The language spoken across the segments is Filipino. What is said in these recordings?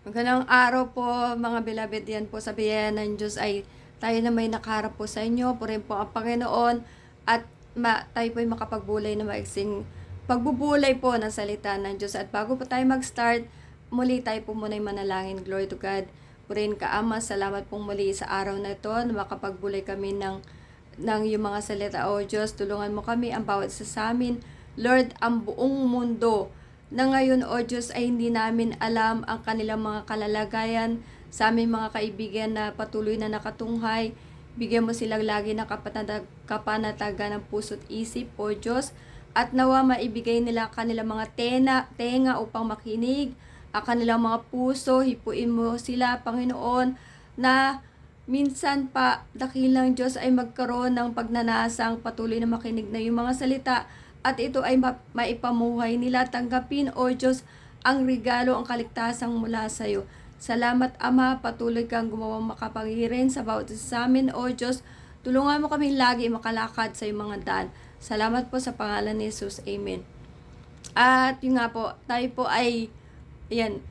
Magandang araw po mga beloved, yan po sa biyaya ng Diyos ay tayo na may nakaharap po sa inyo. Purihin po ang Panginoon at tayo po ay makapagbulay na maiksing pagbubulay po ng salita ng Diyos. At bago po tayo mag-start, muli tayo po muna ay manalangin. Glory to God. Purihin ka Ama, salamat pong muli sa araw na ito na makapagbulay kami ng iyong mga salita. O Diyos, tulungan mo kami ang bawat isa sa amin. Lord, ang buong mundo na ngayon, O Diyos, ay hindi namin alam ang kanilang mga kalalagayan sa aming mga kaibigan na patuloy na nakatunghay. Bigyan mo silang lagi ng kapanatagan ng puso't isip, O Diyos, at nawa maibigay nila kanilang mga tenga upang makinig, ang kanilang mga puso, hipuin mo sila, Panginoon, na minsan pa, dakilang Diyos ay magkaroon ng pagnanasang patuloy na makinig na yung mga salita at ito ay maipamuhay nila. Tanggapin, O Diyos, ang regalo, ang kaligtasang mula sa iyo. Salamat, Ama, patuloy kang gumawang makapangyarihan sa bawat isa sa amin, O Diyos. Tulungan mo kami lagi makalakad sa iyong mga daan. Salamat po sa pangalan ni Jesus. Amen. At yun nga po, tayo po ay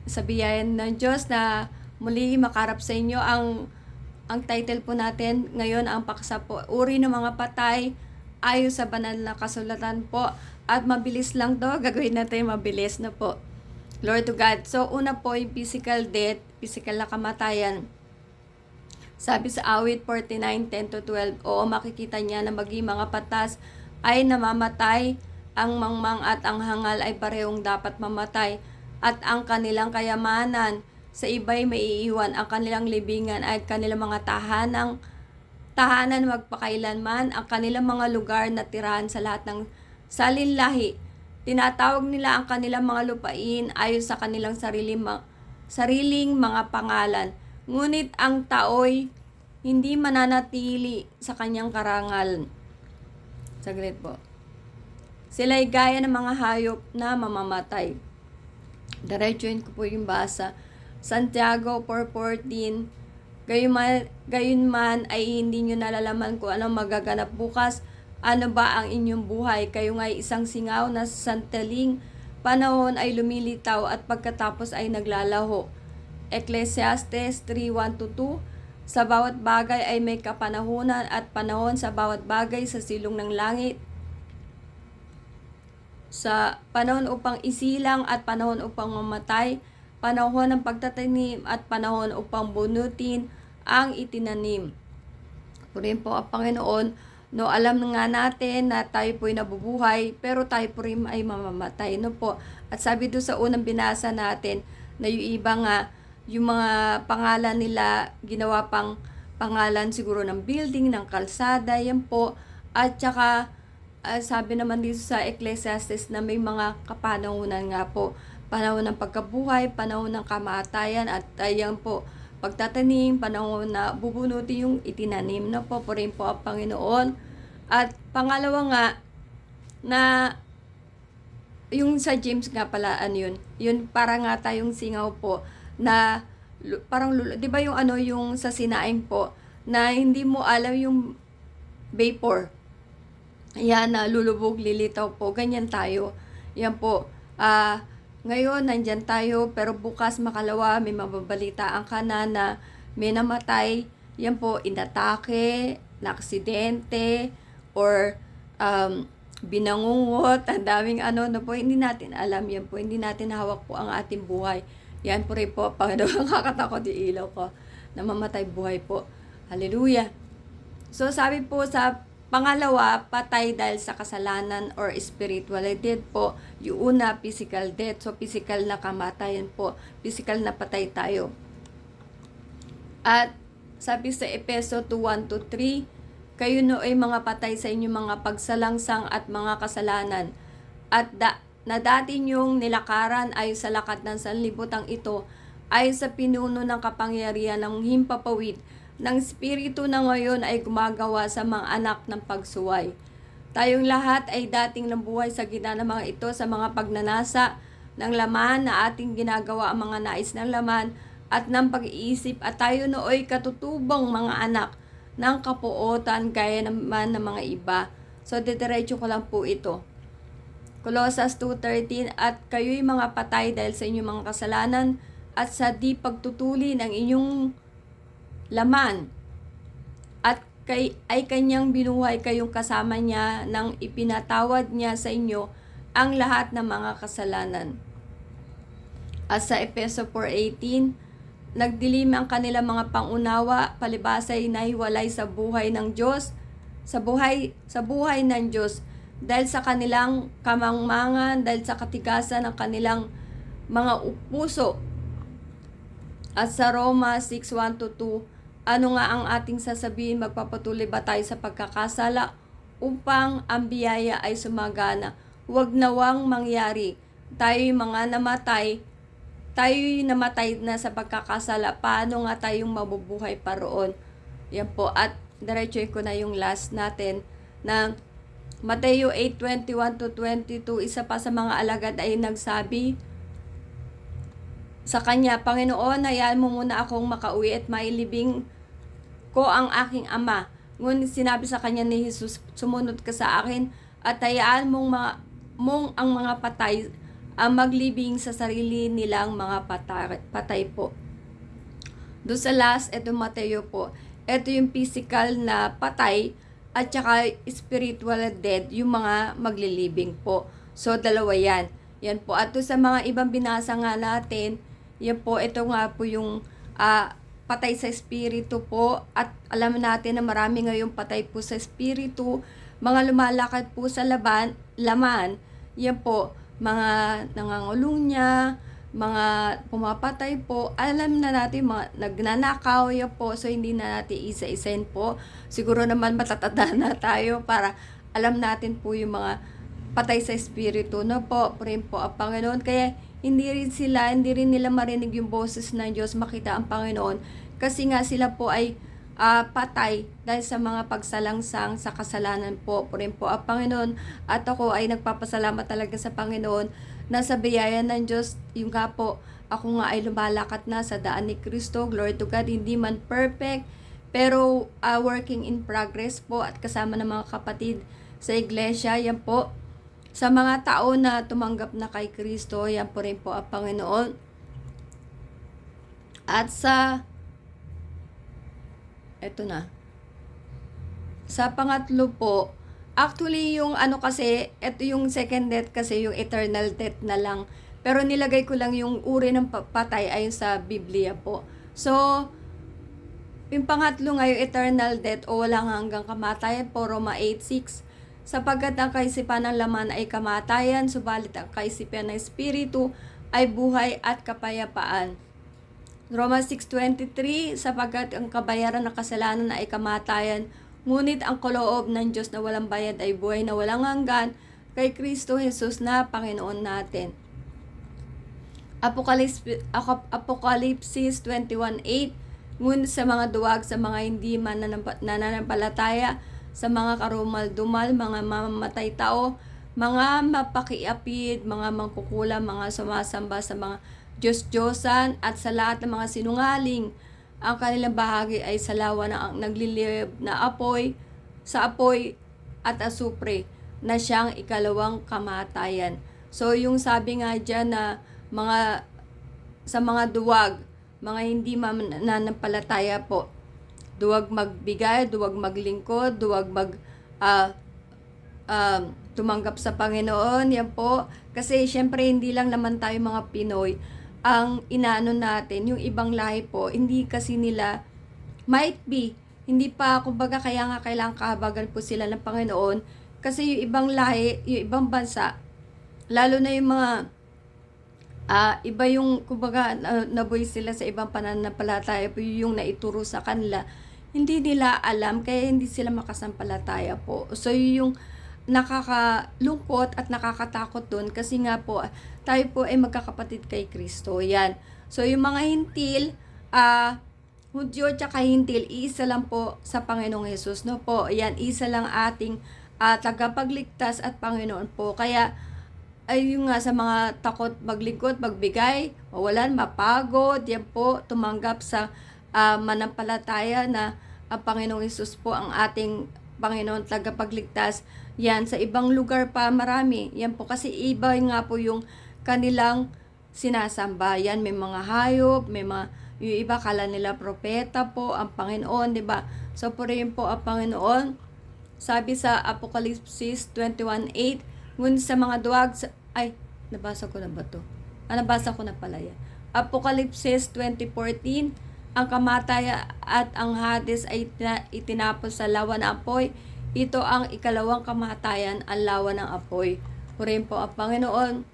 sa biyayan ng Diyos na muli makarap sa inyo. Ang title po natin ngayon, ang paksa po, uri ng mga patay ayon sa banal na kasulatan po. At mabilis lang to, gagawin natin mabilis na po. Lord to God. So una po yung physical death, physical na kamatayan. Sabi sa awit 49:10-12, oo, makikita niya na maging mga patas ay namamatay, ang mangmang at ang hangal ay parehong dapat mamatay, at ang kanilang kayamanan sa iba'y maiiwan, ang kanilang libingan ay kanilang mga tahanan magpakailanman, ang kanilang mga lugar na tirahan sa lahat ng salinlahi. Tinatawag nila ang kanilang mga lupain ayon sa kanilang sariling mga pangalan. Ngunit ang tao'y hindi mananatili sa kanyang karangal. Saglit po. Sila'y gaya ng mga hayop na mamamatay. Diretsuhin ko po yung basa. Santiago 4:14. Gayunman ay hindi nyo nalalaman kung anong magaganap bukas. Ano ba ang inyong buhay? Kayo nga'y isang singaw na santaling panahon ay lumilitaw at pagkatapos ay naglalaho. Ecclesiastes 3:1-2. Sa bawat bagay ay may kapanahunan at panahon sa bawat bagay sa silong ng langit. Sa panahon upang isilang at panahon upang mamatay, panahon ng pagtatanim at panahon upang bunutin ang itinanim. Purihin po ang Panginoon. No, alam nga natin na tayo po ay nabubuhay, pero tayo po rin ay mamamatay. No po. At sabi doon sa unang binasa natin, na yung iba nga, yung mga pangalan nila, ginawa pang pangalan siguro ng building, ng kalsada, yan po. At saka, sabi naman dito sa Ecclesiastes na may mga kapanahunan nga po. Panahon ng pagkabuhay, panahon ng kamatayan, at ayan po, pagtatanim, panahon na bubunutin yung itinanim na po. Purihin po ang Panginoon. At pangalawa nga, na yung sa James nga pala, yun para nga tayong singaw po, na parang, di ba yung yung sa sinaing po, na hindi mo alam yung vapor. Yan, na lulubog, lilitaw po. Ganyan tayo. Yan po. Ngayon, nandyan tayo, pero bukas makalawa, may mababalitaan ka na may namatay. Yan po, inatake, na aksidente, or binangungot, ang daming po, hindi natin alam yan po. Hindi natin hawak po ang ating buhay. Yan po rin po, Panginoon, kakatakot yung ilaw ko. Namamatay buhay po. Hallelujah. So, sabi po sa pangalawa, patay dahil sa kasalanan or spiritual death po. Yung una, physical death. So, physical na kamatayan po. Physical na patay tayo. At sabi sa Efeso 2:1-3, kayo no ay mga patay sa inyong mga pagsalangsang at mga kasalanan. At na dati nyong nilakaran ay sa lakat ng sanlibutan ito ay sa pinuno ng kapangyarihan ng himpapawid ng Espiritu na ngayon ay gumagawa sa mga anak ng pagsuway. Tayong lahat ay dating nabuhay sa gitna ng mga ito sa mga pagnanasa ng laman na ating ginagawa ang mga nais ng laman at ng pag-iisip, at tayo nooy katutubong mga anak ng kapuotan gaya naman ng mga iba. So, didiretso ko lang po ito. Colossus 2:13, at kayo'y mga patay dahil sa inyong mga kasalanan at sa di pagtutuli ng inyong laman, at ay kanyang binuhay kayong kasama niya nang ipinatawad niya sa inyo ang lahat ng mga kasalanan. At sa Efeso 4:18, nagdilim ang kanilang mga pangunawa, palibasay na hiwalay sa buhay ng Diyos, sa buhay ng Diyos, dahil sa kanilang kamangmangan, dahil sa katigasan ng kanilang mga puso. At sa Roma 6:1-2, ano nga ang ating sasabihin? Magpapatuloy ba tayo sa pagkakasala upang ang biyaya ay sumagana? Huwag nawang mangyari. Tayo'y namatay na sa pagkakasala. Paano nga tayong mabubuhay pa roon? Yan po. At diretso ko na yung last natin na Mateo 8:21-22. Isa pa sa mga alagad ay nagsabi sa kanya, Panginoon, hayaan mo muna akong makauwi at mailibing ko ang aking ama. Ngunit sinabi sa kanya ni Jesus, sumunod ka sa akin at hayaan mong ang mga patay ang maglibing sa sarili nilang mga patay po. Doon sa last, ito Mateo po. Ito yung physical na patay at saka spiritual dead, yung mga maglilibing po. So, dalawa yan. Yan po. At doon sa mga ibang binasa nga natin, yan po, ito nga po yung patay sa espiritu po. At alam natin na marami ngayong patay po sa espiritu. Mga lumalakad po sa laman, yan po, mga nangangulong niya, mga pumapatay po. Alam na natin, mga nagnanakaw yan po. So, hindi na natin isa-isain po. Siguro naman matatanda na tayo para alam natin po yung mga patay sa espiritu. No po, pray po ang Panginoon. Kaya, hindi rin nila marinig yung boses ng Diyos, makita ang Panginoon. Kasi nga sila po ay patay dahil sa mga pagsalangsang sa kasalanan po. Pray po ang Panginoon. At ako ay nagpapasalamat talaga sa Panginoon na sa biyaya ng Diyos, yung nga po, ako nga ay lumalakat na sa daan ni Kristo. Glory to God, hindi man perfect, pero working in progress po at kasama ng mga kapatid sa iglesia. Yan po, sa mga tao na tumanggap na kay Kristo, yan po rin po ang Panginoon. At sa pangatlo po, actually yung kasi, ito yung second death kasi, yung eternal death na lang. Pero nilagay ko lang yung uri ng patay ayon sa Biblia po. So, yung pangatlo nga yung eternal death o walang hanggang kamatayan po, Roma 8:6. Sapagkat ang kaisipan ng laman ay kamatayan, subalit ang kaisipan ng espiritu ay buhay at kapayapaan. Roma 6:23, sapagkat ang kabayaran ng kasalanan ay kamatayan, ngunit ang kaloob ng Diyos na walang bayad ay buhay na walang hanggan kay Kristo Jesus na Panginoon natin. Apokalipsis 21:8, ngunit sa mga duwag, sa mga hindi nananampalataya, sa mga karumal-dumal, mga mamamatay tao, mga mapakiapid, mga mangkukulam, mga sumasamba sa mga Diyos-Diyosan, at sa lahat ng mga sinungaling, ang kanilang bahagi ay sa lawa na nagliliyab na apoy, sa apoy at asupre, na siyang ikalawang kamatayan. So, yung sabi nga dyan na sa mga duwag, mga hindi mananampalataya po, duwag magbigay, duwag maglingkod, duwag tumanggap sa Panginoon. Yan po. Kasi syempre hindi lang naman tayo mga Pinoy ang inaano natin. Yung ibang lahi po, hindi kasi nila, might be, hindi pa, kumbaga kaya nga kailangan kahabagan po sila ng Panginoon. Kasi yung ibang lahi, yung ibang bansa, lalo na yung mga iba yung, kumbaga, nabuhay sila sa ibang pananampalataya po, yung naituro sa kanila, hindi nila alam, kaya hindi sila makasampalataya po. So, yung nakakalungkot at nakakatakot doon, kasi nga po, tayo po ay magkakapatid kay Kristo. Yan. So, yung mga hintil, Hudyo tsaka hintil, isa lang po sa Panginoong Jesus. No po, yan, isa lang ating tagapagligtas at Panginoon po. Kaya, ay yung nga sa mga takot maglingkod, magbigay, mawalan, mapagod, yan po, tumanggap sa manampalataya na ang Panginoong Hesus po ang ating Panginoon tagapagligtas. Yan, sa ibang lugar pa marami. Yan po, kasi iba nga po yung kanilang sinasamba. Yan, may mga hayop, may mga, yung iba kala nila propeta po ang Panginoon, di ba? So purihin po ang Panginoon. Sabi sa Apokalipsis 21:8, ngunit sa mga duwag, nabasa ko na ba to? Nabasa ko na pala yan. Apokalipsis 20:14, ang kamatayan at ang Hades ay itinapos sa lawa ng apoy. Ito ang ikalawang kamatayan, ang lawa ng apoy. Purihin po ang Panginoon.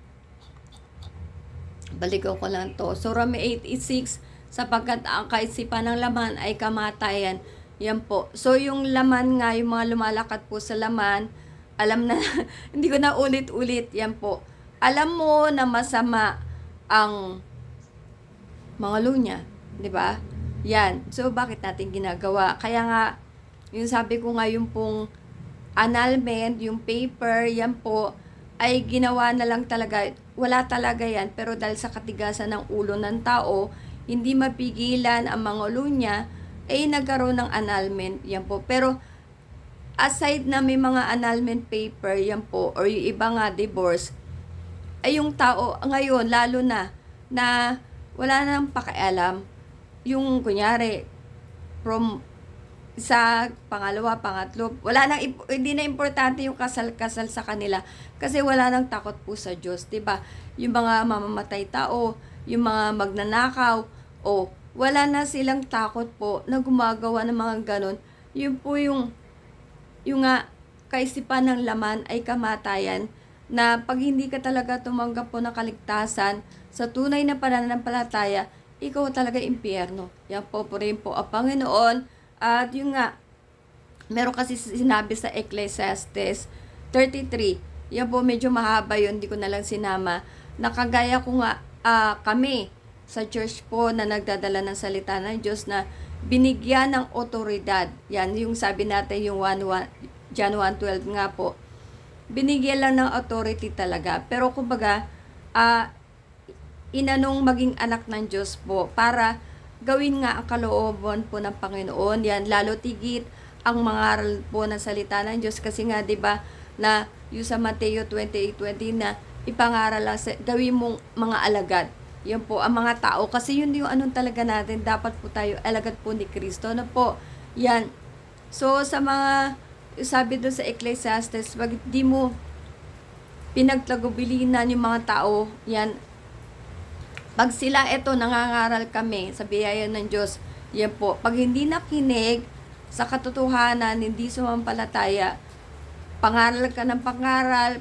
Balikan ko lang to. So, Rome 8:6, sapagkat ang kaisipan ng laman ay kamatayan. Yan po. So, yung laman nga, yung mga lumalakad po sa laman, alam na, hindi ko na ulit-ulit. Yan po. Alam mo na masama ang mga lunya. Di ba? Yan. So, bakit natin ginagawa? Kaya nga, yung sabi ko nga, yung pong annulment, yung paper, yan po, ay ginawa na lang talaga, wala talaga yan, pero dahil sa katigasan ng ulo ng tao, hindi mapigilan ang mga lunya, ay nagkaroon ng annulment, yan po. Pero, aside na may mga annulment paper, yan po, or yung iba nga divorce, ay yung tao, ngayon, lalo na wala nang pakialam, yung kunyari, from sa pangalawa, pangatlo, hindi na importante yung kasal-kasal sa kanila kasi wala nang takot po sa Diyos, 'di ba? Yung mga mamamatay tao, yung mga magnanakaw, wala na silang takot po na gumagawa ng mga ganon. Yun po yung nga kaisipan ng laman ay kamatayan, na pag hindi ka talaga tumanggap po ng kaligtasan sa tunay na pananampalataya, ikaw talaga impyerno. Yan po rin po ang Panginoon. At yung nga, meron kasi sinabi sa Ecclesiastes 33, yan po medyo mahaba yun, hindi ko na lang sinama, nakagaya ko nga kami sa church po na nagdadala ng salita ng Diyos na binigyan ng otoridad. Yan, yung sabi natin yung John 1:12 nga po, binigyan lang ng authority talaga. Pero kumbaga, inanong maging anak ng Diyos po para gawin nga ang kalooban po ng Panginoon. Yan, lalo tigit ang mangaral po ng salita ng Diyos. Kasi nga, di ba, na yung sa Mateo 28:20 na ipangaral lang, gawin mong mga alagad. Yan po, ang mga tao. Kasi yun yung anong talaga natin, dapat po tayo alagad po ni Kristo. Ano po? Yan. So, sa mga, sabi doon sa Ecclesiastes, pag di mo pinagtagubilinan yung mga tao, yan, pag sila nangangaral kami sa biyaya ng Diyos, yan po, pag hindi nakinig sa katotohanan, hindi sumampalataya, pangaral ka ng pangaral,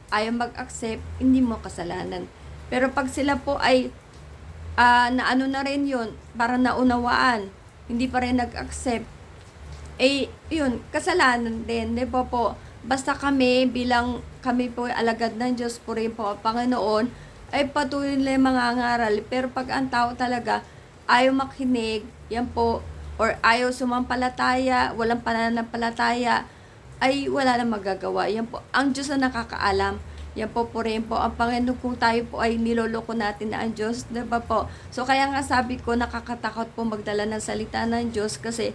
ayaw mag-accept, hindi mo kasalanan. Pero pag sila po ay naano na rin yun, para naunawaan, hindi pa rin nag-accept, yun, kasalanan din, di ba po? Basta kami, bilang kami po alagad ng Diyos, po rin po ang Panginoon, ay patuloy nila mga ngaral. Pero pag ang tao talaga ayaw makinig, yan po, or ayaw sumampalataya, walang pananampalataya, ay wala na magagawa. Yan po, ang Diyos na nakakaalam. Yan po rin po ang Panginoon, kung tayo po ay niloloko natin na ang Diyos, diba po? So kaya nga sabi ko, nakakatakot po magdala ng salita ng Diyos kasi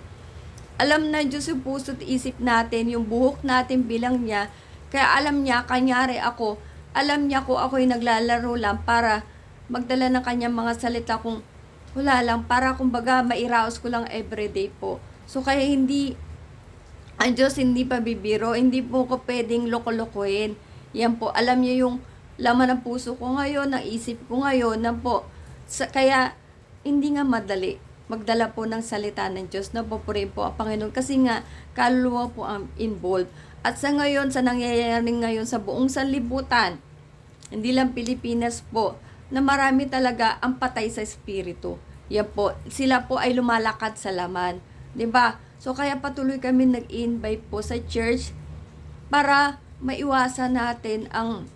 alam na Diyos yung puso't isip natin, yung buhok natin bilang niya. Kaya alam niya, kanyari ako, alam niya ko ako'y naglalaro lang para magdala ng kanyang mga salita kung wala lang, para kumbaga mairaos ko lang everyday po. So kaya hindi, ang Diyos hindi pa bibiro, hindi po ko pwedeng loko-lokohin. Yan po, alam niya yung laman ng puso ko ngayon, ng isip ko ngayon, na po. Kaya hindi nga madali magdala po ng salita ng Diyos, na po rin po ang Panginoon. Kasi nga, kaluluwa po ang involved. At sa ngayon, sa nangyayari ngayon sa buong sanlibutan, hindi lang Pilipinas po, na marami talaga ang patay sa espiritu. Yan po, sila po ay lumalakad sa laman. 'Di ba? So kaya patuloy kami nag-invite po sa church para maiwasan natin ang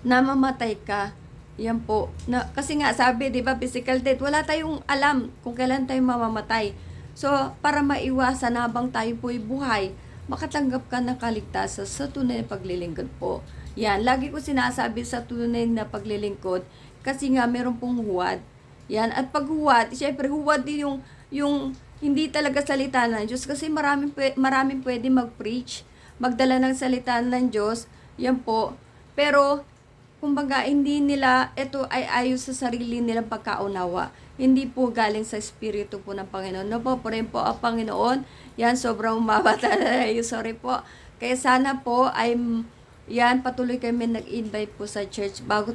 namamatay ka. Yan po. Kasi nga sabi, 'di ba, physical death, wala tayong alam kung kailan tayo mamamatay. So para maiwasan habang tayo po'y buhay, makatanggap ka ng kaligtasan sa tunay na paglilingkod po. Yan, lagi ko sinasabi sa tunay na paglilingkod kasi nga meron pong huwad. Yan, at pag huwad, syempre huwad din yung hindi talaga salita ng Diyos kasi maraming pwede mag-preach, magdala ng salita ng Diyos. Yan po. Pero kumbaga hindi nila ito ay ayon sa sarili nilang pagkaunawa. Hindi po galing sa Espiritu po ng Panginoon. No po, rin po ang Panginoon. Yan, sobrang umaba talaga. Sorry po. Kaya sana po ay, yan, patuloy kami nag-invite po sa church bago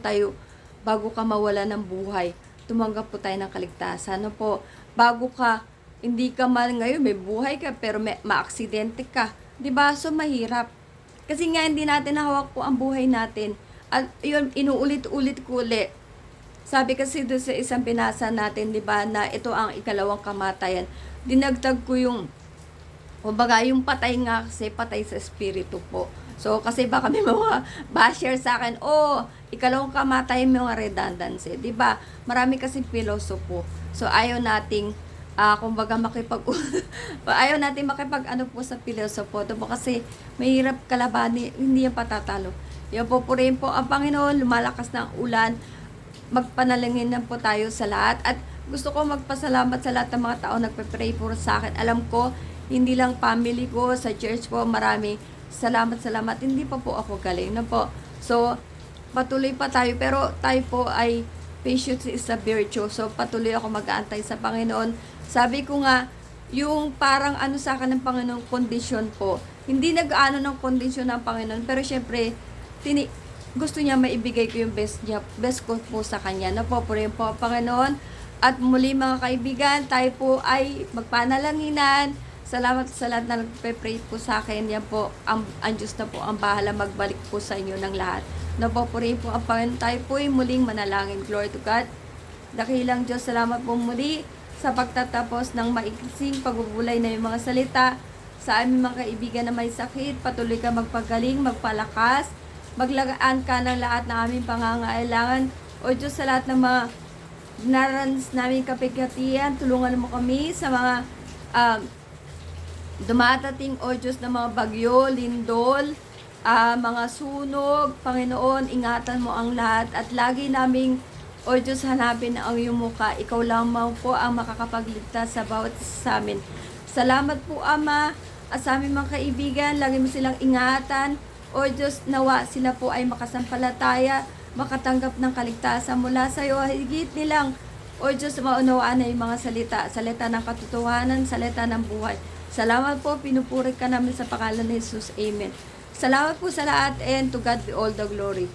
ka mawala ng buhay. Tumanggap po tayo ng kaligtasan. No po, bago ka, hindi ka man ngayon, may buhay ka, pero maaksidente ka. Diba? So, mahirap. Kasi nga, hindi natin nahawak po ang buhay natin. At yun, inuulit-ulit ko ulit. Sabi kasi doon sa isang binasa natin, di ba, na ito ang ikalawang kamatayan. Dinagdag ko yung, kumbaga, yung patay nga kasi patay sa espiritu po. So, kasi baka may mga basher sa akin, ikalawang kamatayan may mga redundancy. Di ba? Marami kasi pilosopo. So, ayaw nating, kumbaga, ayaw natin ano po sa pilosopo. Diba? Kasi mahirap kalabanin, hindi yan patatalo. Yan po, purihin po ang Panginoon, lumalakas na ang ulan, magpanalangin na po tayo sa lahat. At gusto ko magpasalamat sa lahat ng mga tao nagpe-pray po sa akin. Alam ko, hindi lang family ko, sa church po, marami. Salamat. Hindi pa po ako galing na po. So, patuloy pa tayo. Pero tayo po ay patience is a virtue. So, patuloy ako mag-aantay sa Panginoon. Sabi ko nga, yung parang ano sa akin ng Panginoon, kondisyon po. Hindi nag-ano ng kondisyon ng Panginoon. Pero syempre, gusto niya maibigay ko yung best ko po sa kanya. Napopurihin po ang Panginoon. At muli mga kaibigan, tayo po ay magpanalanginan. Salamat sa lahat na nagpe-pray po sa akin. Yan po, ang Diyos na po ang bahala magbalik po sa inyo ng lahat. Napopurihin po ang Panginoon. Tayo po ay muling manalangin. Glory to God. Dakilang Diyos, salamat po muli sa pagtatapos ng maiksing pagbubulay na yung mga salita. Sa aming mga kaibigan na may sakit, patuloy ka magpagaling, magpalakas, maglagaan ka ng lahat ng aming pangangailangan. O Diyos, sa lahat ng mga narans namin kapigatian, tulungan mo kami sa mga dumatating, O Diyos, ng mga bagyo, lindol, mga sunog. Panginoon, ingatan mo ang lahat at lagi naming, O Diyos, hanapin ang iyong muka. Ikaw lamang po ang makakapagligtas sa bawat isa sa amin. Salamat po, Ama, at sa aming mga kaibigan, lagi mo silang ingatan. O Diyos, nawa sila po ay makasampalataya, makatanggap ng kaligtasan mula sa iyo. Higit nilang, O Diyos, maunawaan na yung mga salita ng katotohanan, salita ng buhay. Salamat po, pinupuri ka namin sa pangalan ni Jesus. Amen. Salamat po sa lahat, and to God be all the glory.